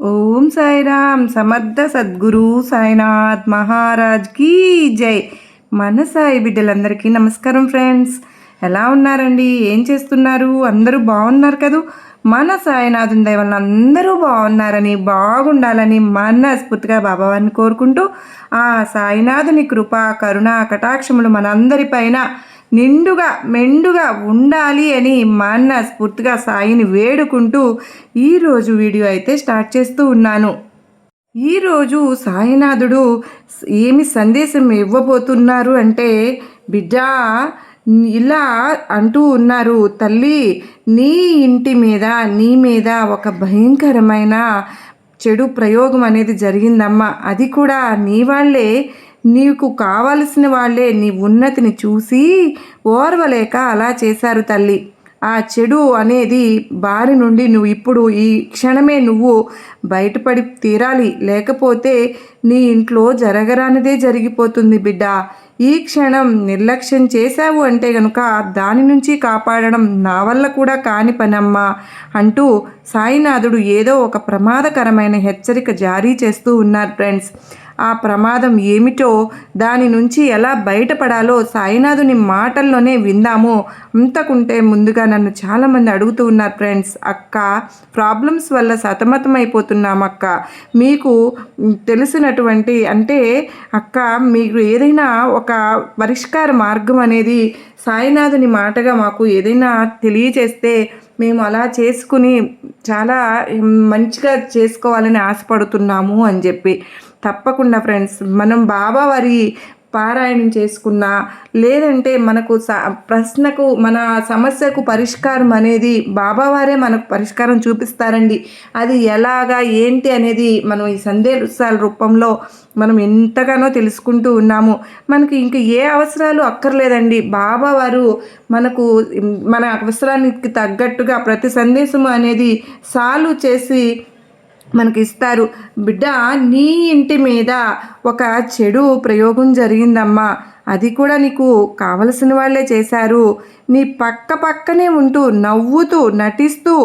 ఓం సాయిరామ్ సమర్థ సద్గురు సాయినాథ్ మహారాజ్ కీ జై. మన సాయి బిడ్డలందరికీ నమస్కారం ఫ్రెండ్స్. ఎలా ఉన్నారండి? ఏం చేస్తున్నారు? అందరూ బాగున్నారు కదూ? మన సాయినాథుని దయ వలన అందరూ బాగున్నారని, బాగుండాలని మనస్ఫూర్తిగా బాబావారిని కోరుకుంటూ ఆ సాయినాథుని కృప, కరుణ, కటాక్షములు మనందరిపైన నిండుగా మెండుగా ఉండాలి అని మనస్ఫూర్తిగా సాయిని వేడుకుంటూ ఈరోజు వీడియో అయితే స్టార్ట్ చేస్తూ ఉన్నాను. ఈరోజు సాయినాథుడు ఏమి సందేశం ఇవ్వబోతున్నారు అంటే, బిడ్డా ఇలా అంటూ ఉన్నారు, తల్లి నీ ఇంటి మీద నీ మీద ఒక భయంకరమైన చెడు ప్రయోగం అనేది జరిగిందమ్మా. అది కూడా నీ వాళ్ళే, నీకు కావలసిన వాళ్ళే నీ ఉన్నతిని చూసి ఓర్వలేక అలా చేశారు తల్లి. ఆ చెడు అనేది బారి నుండి నువ్వు ఇప్పుడు ఈ క్షణమే నువ్వు బయటపడి తీరాలి, లేకపోతే నీ ఇంట్లో జరగరానిదే జరిగిపోతుంది బిడ్డ. ఈ క్షణం నిర్లక్ష్యం చేశావు అంటే కనుక దాని నుంచి కాపాడడం నా వల్ల కూడా కాని పనమ్మా అంటూ సాయినాథుడు ఏదో ఒక ప్రమాదకరమైన హెచ్చరిక జారీ చేస్తూ ఉన్నారు ఫ్రెండ్స్. ఆ ప్రమాదం ఏమిటో, దాని నుంచి ఎలా బయటపడాలో సాయినాథుని మాటల్లోనే విందాము. అంతకుంటే ముందుగా నన్ను చాలామంది అడుగుతూ ఉన్నారు ఫ్రెండ్స్, అక్క ప్రాబ్లమ్స్ వల్ల సతమతమైపోతున్నాం అక్క, మీకు తెలిసినటువంటి అంటే అక్క మీకు ఏదైనా ఒక పరిష్కార మార్గం అనేది సాయినాథుని మాటగా మాకు ఏదైనా తెలియచేస్తే మేము అలా చేసుకుని చాలా మంచిగా చేసుకోవాలని ఆశపడుతున్నాము అని చెప్పి. తప్పకుండా ఫ్రెండ్స్, మనం బాబావారి పారాయణం చేసుకున్నా, లేదంటే మనకు ప్రశ్నకు మన సమస్యకు పరిష్కారం అనేది బాబావారే మనకు పరిష్కారం చూపిస్తారండి. అది ఎలాగా ఏంటి అనేది మనం ఈ సందేశాల రూపంలో మనం ఎంతగానో తెలుసుకుంటూ ఉన్నాము. మనకి ఇంక ఏ అవసరాలు అక్కర్లేదండి. బాబావారు మనకు మన అవసరానికి తగ్గట్టుగా ప్రతి సందేశము అనేది సాల్వ్ చేసి మనకి ఇస్తారు. బిడ్డ నీ ఇంటి మీద ఒక చెడు ప్రయోగం జరిగిందమ్మా, అది కూడా నీకు కావలసిన వాళ్ళే చేశారు. నీ పక్కనే ఉంటూ నవ్వుతూ నటిస్తూ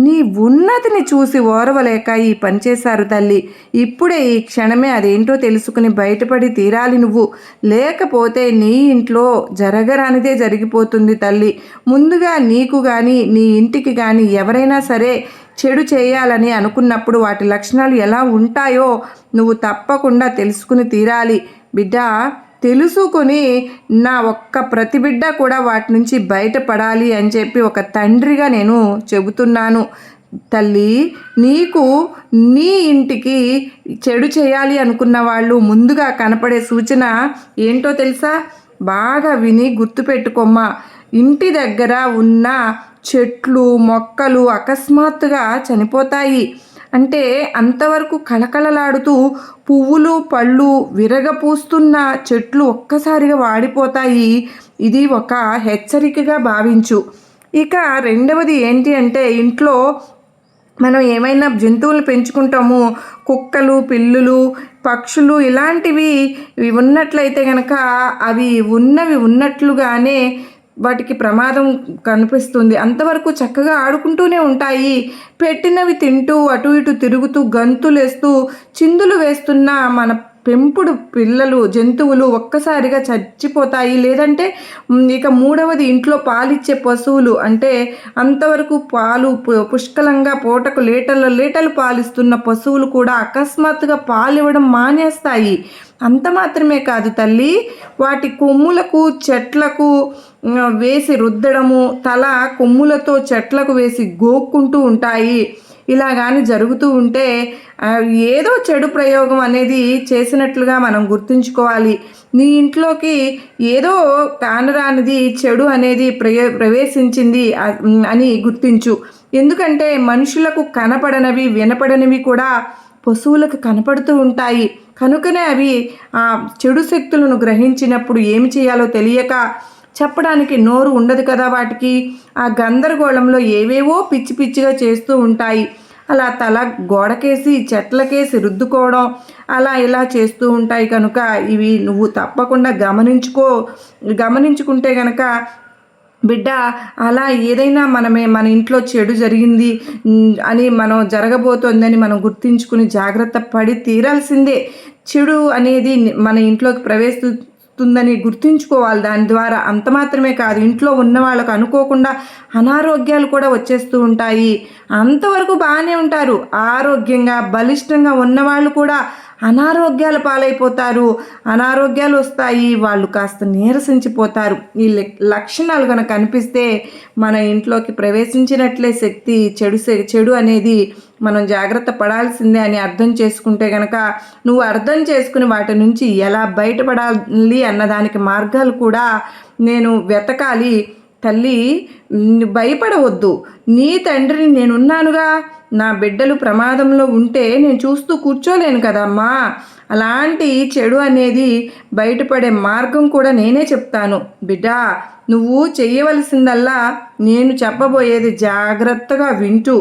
నీ ఉన్నతిని చూసి ఓర్వలేక ఈ పని చేశారు తల్లి. ఇప్పుడే ఈ క్షణమే అదేంటో తెలుసుకుని బయటపడి తీరాలి నువ్వు, లేకపోతే నీ ఇంట్లో జరగరానిదే జరిగిపోతుంది తల్లి. ముందుగా నీకు కానీ నీ ఇంటికి కానీ ఎవరైనా సరే చెడు చేయాలని అనుకున్నప్పుడు వాటి లక్షణాలు ఎలా ఉంటాయో నువ్వు తప్పకుండా తెలుసుకుని తీరాలి బిడ్డ. తెలుసుకుని నా ఒక్క ప్రతి బిడ్డ కూడా వాటి నుంచి బయటపడాలి అని చెప్పి ఒక తండ్రిగా నేను చెబుతున్నాను తల్లి. నీకు నీ ఇంటికి చెడు చేయాలి అనుకున్న వాళ్ళు ముందుగా కనపడే సూచన ఏంటో తెలుసా? బాగా విని గుర్తుపెట్టుకోమ్మా. ఇంటి దగ్గర ఉన్న చెట్లు మొక్కలు అకస్మాత్తుగా చనిపోతాయి. అంటే అంతవరకు కళకళలాడుతూ పువ్వులు పళ్ళు విరగపూస్తున్న చెట్లు ఒక్కసారిగా వాడిపోతాయి. ఇది ఒక హెచ్చరికగా భావించు. ఇక రెండవది ఏంటి అంటే, ఇంట్లో మనం ఏమైనా జంతువులు పెంచుకుంటాము, కుక్కలు పిల్లులు పక్షులు ఇలాంటివి ఉన్నట్లయితే కనుక అవి ఉన్నట్లుగానే వాటికి ప్రమాదం కనిపిస్తుంది. అంతవరకు చక్కగా ఆడుకుంటూనే ఉంటాయి. పెట్టినవి తింటూ అటు ఇటు తిరుగుతూ గంతులేస్తూ చిందులు వేస్తున్న మన పెంపుడు పిల్లలు జంతువులు ఒక్కసారిగా చచ్చిపోతాయి. లేదంటే ఇక మూడవది ఇంట్లో పాలిచ్చే పశువులు, అంటే అంతవరకు పాలు పుష్కలంగా పూటకు లీటర్లు పాలిస్తున్న పశువులు కూడా అకస్మాత్తుగా పాలు ఇవ్వడం మానేస్తాయి. అంత మాత్రమే కాదు తల్లి, వాటి కొమ్ములకు చెట్లకు వేసి రుద్దడము, తల కొమ్ములతో చెట్లకు వేసి గోక్కుంటూ ఉంటాయి. ఇలా కానీ జరుగుతూ ఉంటే ఏదో చెడు ప్రయోగం అనేది చేసినట్లుగా మనం గుర్తుంచుకోవాలి. నీ ఇంట్లోకి ఏదో కానరానిది చెడు అనేది ప్రవేశించింది అని గుర్తించు. ఎందుకంటే మనుషులకు కనపడనివి వినపడనివి కూడా పశువులకు కనపడుతూ ఉంటాయి. కనుకనే అవి ఆ చెడు శక్తులను గ్రహించినప్పుడు ఏమి చేయాలో తెలియక చెప్పడానికి నోరు ఉండదు కదా వాటికి. ఆ గందరగోళంలో ఏవేవో పిచ్చిగా చేస్తూ ఉంటాయి. అలా తల గోడకేసి చెట్లకేసి రుద్దుకోవడం అలా ఇలా చేస్తూ ఉంటాయి. కనుక ఇవి నువ్వు తప్పకుండా గమనించుకుంటే కనుక బిడ్డ అలా ఏదైనా మన ఇంట్లో చెడు జరిగింది అని మనం జరగబోతోందని మనం గుర్తించుకుని జాగ్రత్త పడి తీరాల్సిందే. చెడు అనేది మన ఇంట్లోకి ప్రవేశిస్తుందని గుర్తుంచుకోవాలి. దాని ద్వారా అంత మాత్రమే కాదు, ఇంట్లో ఉన్న వాళ్ళకు అనుకోకుండా అనారోగ్యాలు కూడా వచ్చేస్తూ ఉంటాయి. అంతవరకు బాగానే ఉంటారు, ఆరోగ్యంగా బలిష్టంగా ఉన్నవాళ్ళు కూడా అనారోగ్యాల పాలైపోతారు. అనారోగ్యాలు వస్తాయి, వాళ్ళు కాస్త నీరసించిపోతారు. ఈ లక్షణాలు కనుక కనిపిస్తే మన ఇంట్లోకి ప్రవేశించినట్లే శక్తి. చెడు అనేది మనం జాగ్రత్త పడాల్సిందే అని అర్థం చేసుకుంటే కనుక, నువ్వు అర్థం చేసుకుని వాటి నుంచి ఎలా బయటపడాలి అన్నదానికి మార్గాలు కూడా నేను వెతకాలి. తల్లి, భయపడవద్దు, నీ తండ్రిని నేనున్నానుగా. నా బిడ్డలు ప్రమాదంలో ఉంటే నేను చూస్తూ కూర్చోలేను కదమ్మా. అలాంటి చెడు అనేది బయటపడే మార్గం కూడా నేనే చెప్తాను. బిడ్డా, నువ్వు చేయవలసిందల్లా నేను చెప్పబోయేది జాగ్రత్తగా వింటూ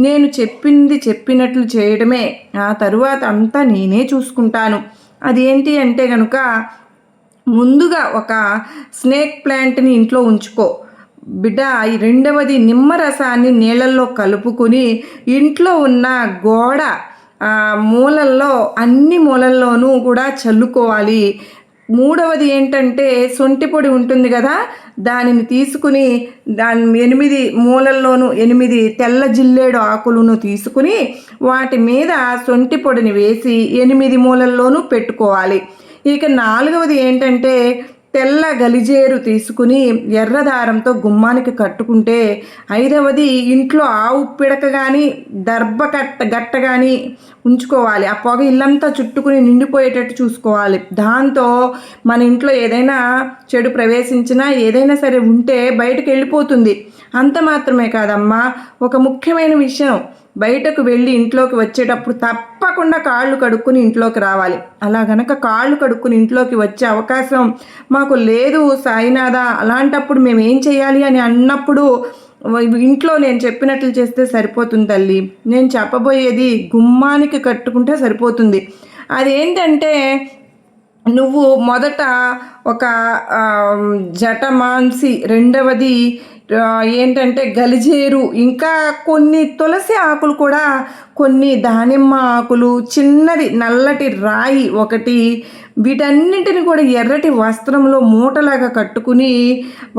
నేను చెప్పినట్లు చేయడమే. ఆ తరువాత అంతా నేనే చూసుకుంటాను. అదేంటి అంటే కనుక, ముందుగా ఒక స్నేక్ ప్లాంట్ని ఇంట్లో ఉంచుకో బిడ్డ. రెండవది, నిమ్మరసాన్ని నీళ్ళల్లో కలుపుకొని ఇంట్లో ఉన్న గోడ మూలల్లో అన్ని మూలల్లోనూ కూడా చల్లుకోవాలి. మూడవది ఏంటంటే, సొంటి పొడి ఉంటుంది కదా, దానిని తీసుకుని దాని 8 మూలల్లోనూ 8 తెల్ల జిల్లేడు ఆకులను తీసుకుని వాటి మీద సొంటి పొడిని వేసి 8 మూలల్లోనూ పెట్టుకోవాలి. ఇక నాలుగవది ఏంటంటే, తెల్ల గలిజేరు తీసుకుని ఎర్రదారంతో గుమ్మానికి కట్టుకుంటే. ఐదవది, ఇంట్లో ఆవు పిడక కానీ గట్ట కానీ ఉంచుకోవాలి. ఆ పొగ ఇల్లంతా చుట్టుకుని నిండిపోయేటట్టు చూసుకోవాలి. దాంతో మన ఇంట్లో ఏదైనా చెడు ప్రవేశించినా ఏదైనా సరే ఉంటే బయటకు వెళ్ళిపోతుంది. అంత మాత్రమే కాదమ్మా, ఒక ముఖ్యమైన విషయం, బయటకు వెళ్ళి ఇంట్లోకి వచ్చేటప్పుడు తప్పకుండా కాళ్ళు కడుక్కుని ఇంట్లోకి రావాలి. అలా గనక కాళ్ళు కడుక్కుని ఇంట్లోకి వచ్చే అవకాశం మాకు లేదు సాయినాథ, అలాంటప్పుడు మేము ఏం చేయాలి అని అన్నప్పుడు ఇంట్లో నేను చెప్పినట్లు చేస్తే సరిపోతుంది తల్లి. నేను చెప్పబోయేది గుమ్మానికి కట్టుకుంటే సరిపోతుంది. అదేంటంటే, నువ్వు మొదట ఒక జటమాంసి, రెండవది ఏంటంటే గలిజేరు, ఇంకా కొన్ని తులసి ఆకులు కూడా, కొన్ని దానిమ్మ ఆకులు, చిన్నది నల్లటి రాయి ఒకటి, వీటన్నింటిని కూడా ఎర్రటి వస్త్రంలో మూటలాగా కట్టుకుని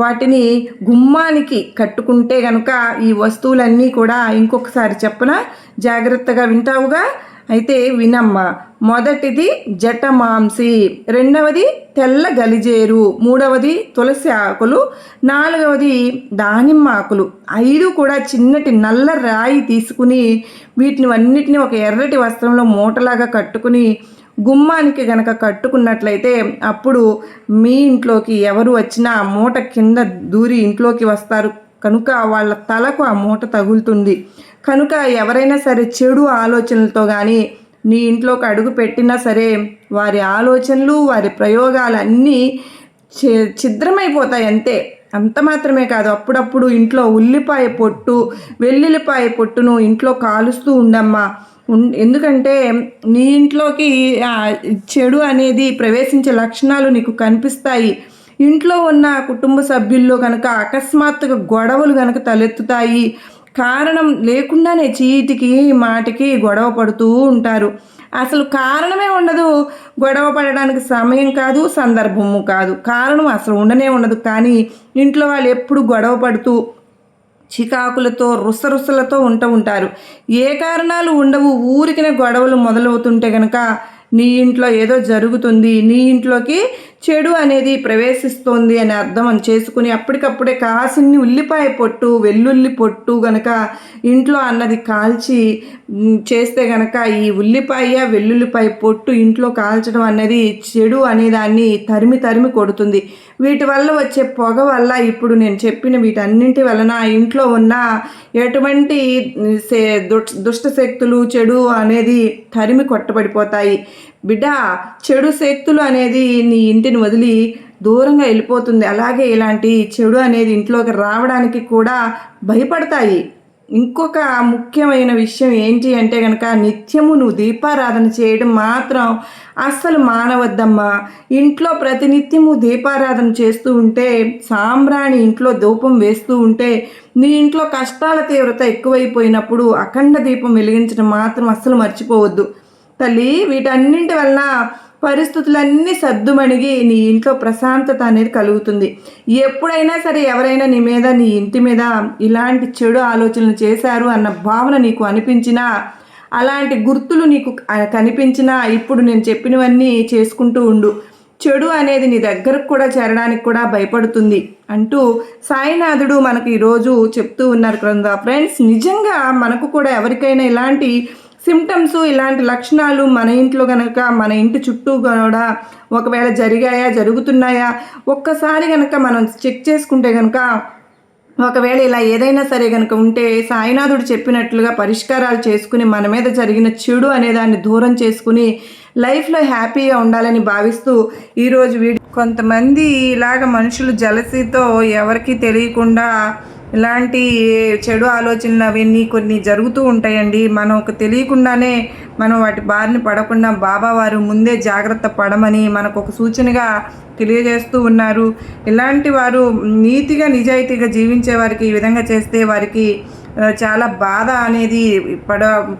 వాటిని గుమ్మానికి కట్టుకుంటే కనుక ఈ వస్తువులన్నీ కూడా, ఇంకొకసారి చెప్పనా, జాగ్రత్తగా వింటావుగా? అయితే వినమ్మా. మొదటిది జటమాంసి, రెండవది తెల్ల గలిజేరు, మూడవది తులసి ఆకులు, నాలుగవది దానిమ్మ ఆకులు, 5 కూడా చిన్నటి నల్ల రాయి తీసుకుని వీటిని అన్నిటిని ఒక ఎర్రటి వస్త్రంలో మూటలాగా కట్టుకుని గుమ్మానికి గనక కట్టుకున్నట్లయితే అప్పుడు మీ ఇంట్లోకి ఎవరు వచ్చినా ఆ మూట కింద దూరి ఇంట్లోకి వస్తారు కనుక వాళ్ళ తలకు ఆ మూట తగులుతుంది. కనుక ఎవరైనా సరే చెడు ఆలోచనలతో కానీ నీ ఇంట్లోకి అడుగు పెట్టినా సరే వారి ఆలోచనలు, వారి ప్రయోగాలు అన్నీ ఛిద్రమైపోతాయి అంతే. అంత మాత్రమే కాదు, అప్పుడప్పుడు ఇంట్లో ఉల్లిపాయ పొట్టు, వెల్లుల్లిపాయ పొట్టును ఇంట్లో కాలుస్తూ ఉండమ్మా. ఎందుకంటే నీ ఇంట్లోకి చెడు అనేది ప్రవేశించే లక్షణాలు నీకు కనిపిస్తాయి. ఇంట్లో ఉన్న కుటుంబ సభ్యుల్లో కనుక అకస్మాత్తుగా గొడవలు కనుక తలెత్తుతాయి. కారణం లేకుండానే చీటికి మాటికి గొడవ పడుతూ ఉంటారు. అసలు కారణమే ఉండదు, గొడవ పడడానికి సమయం కాదు, సందర్భము కాదు, కారణం అసలు ఉండనే ఉండదు. కానీ ఇంట్లో వాళ్ళు ఎప్పుడు గొడవ పడుతూ చికాకులతో రుసరుసలతో ఉంటారు. ఏ కారణాలు ఉండవు, ఊరికినే గొడవలు మొదలవుతుంటే కనుక నీ ఇంట్లో ఏదో జరుగుతుంది, నీ ఇంట్లోకి చెడు అనేది ప్రవేశిస్తోంది అని అర్థం చేసుకుని అప్పటికప్పుడే కాసిన్ని ఉల్లిపాయ పొట్టు, వెల్లుల్లి పొట్టు గనక ఇంట్లో అన్నది కాల్చి చేస్తే గనక ఈ ఉల్లిపాయ వెల్లుల్లిపాయ పొట్టు ఇంట్లో కాల్చడం అనేది చెడు అనేదాన్ని తరిమి కొడుతుంది. వీటి వల్ల వచ్చే పొగ వల్ల ఇప్పుడు నేను చెప్పిన వీటన్నింటి వలన ఇంట్లో ఉన్న ఎటువంటి దుష్ట శక్తులు చెడు అనేది తరిమి కొట్టబడిపోతాయి. బిడ్డ, చెడు శక్తులు అనేది నీ ఇంటిని వదిలి దూరంగా వెళ్ళిపోతుంది. అలాగే ఇలాంటి చెడు అనేది ఇంట్లోకి రావడానికి కూడా భయపడతాయి. ఇంకొక ముఖ్యమైన విషయం ఏంటి అంటే కనుక నిత్యము నువ్వు దీపారాధన చేయడం మాత్రం అస్సలు మానవద్దమ్మా. ఇంట్లో ప్రతినిత్యము దీపారాధన చేస్తూ ఉంటే, సాంబ్రాణి ఇంట్లో ధూపం వేస్తూ ఉంటే, నీ ఇంట్లో కష్టాల తీవ్రత ఎక్కువైపోయినప్పుడు అఖండ దీపం వెలిగించడం మాత్రం అస్సలు మర్చిపోవద్దు తల్లి. వీటన్నింటి వలన పరిస్థితులన్నీ సద్దుమణిగి నీ ఇంట్లో ప్రశాంతత అనేది కలుగుతుంది. ఎప్పుడైనా సరే ఎవరైనా నీ మీద, నీ ఇంటి మీద ఇలాంటి చెడు ఆలోచనలు చేశారు అన్న భావన నీకు అనిపించినా, అలాంటి గుర్తులు నీకు కనిపించినా ఇప్పుడు నేను చెప్పినవన్నీ చేసుకుంటూ ఉండు. చెడు అనేది నీ దగ్గరకు కూడా చేరడానికి కూడా భయపడుతుంది అంటూ సాయినాథుడు మనకు ఈరోజు చెప్తూ ఉన్నారు కదా ఫ్రెండ్స్. నిజంగా మనకు కూడా ఎవరికైనా ఇలాంటి సిమ్టమ్స్, ఇలాంటి లక్షణాలు మన ఇంట్లో కనుక, మన ఇంటి చుట్టూ కూడా ఒకవేళ జరిగాయా, జరుగుతున్నాయా ఒక్కసారి కనుక మనం చెక్ చేసుకుంటే కనుక, ఒకవేళ ఇలా ఏదైనా సరే కనుక ఉంటే సాయినాథుడు చెప్పినట్లుగా పరిష్కారాలు చేసుకుని మన మీద జరిగిన చెడు అనే దాన్ని దూరం చేసుకుని లైఫ్లో హ్యాపీగా ఉండాలని భావిస్తూ ఈరోజు కొంతమంది ఇలాగ మనుషులు జలసీతో ఎవరికీ తెలియకుండా ఇలాంటి చెడు ఆలోచనలు అవన్నీ కొన్ని జరుగుతూ ఉంటాయండి. మనకు తెలియకుండానే మనం వాటి బారిన పడకుండా బాబా వారు ముందే జాగ్రత్త పడమని మనకు ఒక సూచనగా తెలియజేస్తూ ఉన్నారు. ఇలాంటి వారు నీతిగా నిజాయితీగా జీవించే వారికి ఈ విధంగా చేస్తే వారికి చాలా బాధ అనేది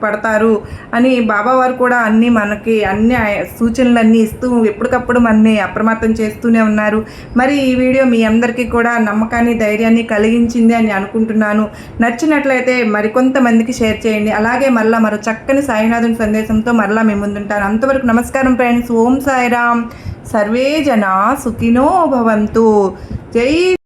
పడతారు అని బాబావారు కూడా మనకి అన్ని సూచనలన్నీ ఇస్తూ ఎప్పటికప్పుడు మనని అప్రమత్తం చేస్తూనే ఉన్నారు. మరి ఈ వీడియో మీ అందరికీ కూడా నమ్మకాన్ని, ధైర్యాన్ని కలిగించింది అని అనుకుంటున్నాను. నచ్చినట్లయితే మరికొంతమందికి షేర్ చేయండి. అలాగే మరలా మరో చక్కని సాయినాథుని సందేశంతో మరలా మీ ముందుంటాను. అంతవరకు నమస్కారం ఫ్రెండ్స్. ఓం సాయిరామ్. సర్వే జనా సుఖినో భవంతు. జై